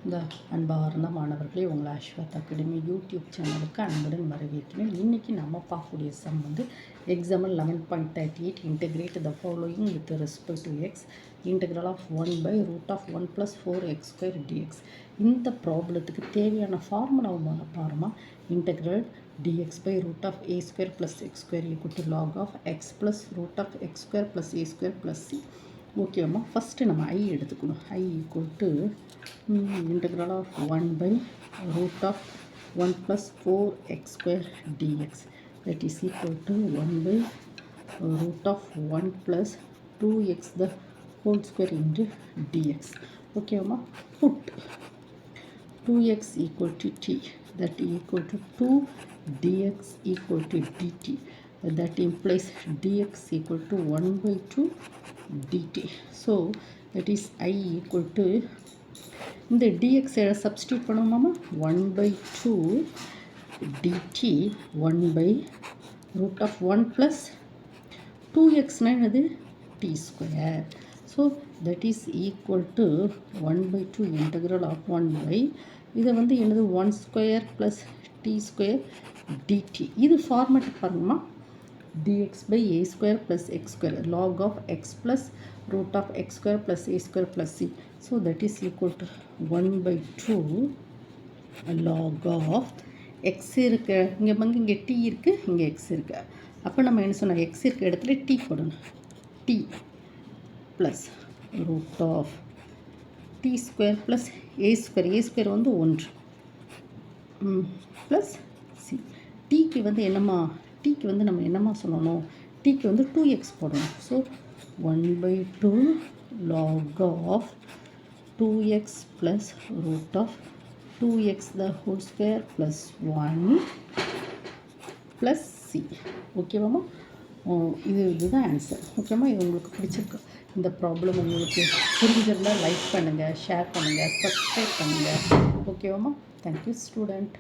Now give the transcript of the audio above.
இந்த அன்பார்ந்த மாணவர்களே, உங்களை அஸ்வத் அகாடமி யூடியூப் சேனலுக்கு அன்புடன் வரவேற்கிறேன். இன்றைக்கி நம்ம பார்க்கக்கூடிய சம் வந்து example 11.38 integrate the following with respect to x integral of 1/√1 + 4x² dx. இந்த ப்ராப்ளத்துக்கு தேவையான ஃபார்முலாவை பாருமா. Integral dx/√a² + x² = log of x + √x² + a² + c. ஓகேம்மா, ஃபஸ்ட்டு நம்ம ஐ எடுத்துக்கணும். ஐ = integral of 1/√1 + 4x² dx, that is equal to 1/√1 + 2x the whole square into dx. ஓகேம்மா, put 2x equal to t, that equal to 2 dx equal to dt, that implies dx equal to 1/2 dt. So that is I equal to இந்த dx substitute பண்ணுவோமா. 1/2 dt 1/√1 + 2x என்னது t². So that is equal to 1/2 integral of 1/, இதை வந்து என்னது 1² + t² dt. இது format பாருங்கம்மா. dx/a² + x², log of x + √x² + a² + c. So that is equal to 1/2 log of x இருக்கு, இங்கே வந்து இங்கே t இருக்குது, இங்கே x இருக்குது. அப்போ நம்ம என்ன சொன்னோம், x இருக்க இடத்துல t போடணும். t ப்ளஸ் √t² + a² வந்து 1 ப்ளஸ் c. டீக்கு வந்து என்னம்மா, டீக்கு வந்து நம்ம என்னம்மா சொல்லணும், டீக்கு வந்து 2x போடணும். So 1/2 log of 2x + √2x the whole square + 1 + c. ஓகேவாம்மா, இதுதான் ஆன்சர். ஓகேம்மா, இது உங்களுக்கு பிடிச்சிருக்கு. இந்த ப்ராப்ளம் உங்களுக்கு புரிஞ்சிருந்தால் லைக் பண்ணுங்கள், ஷேர் பண்ணுங்கள், சப்ஸ்கிரைப் பண்ணுங்கள். ஓகேவாம்மா, தேங்க்யூ ஸ்டூடெண்ட்.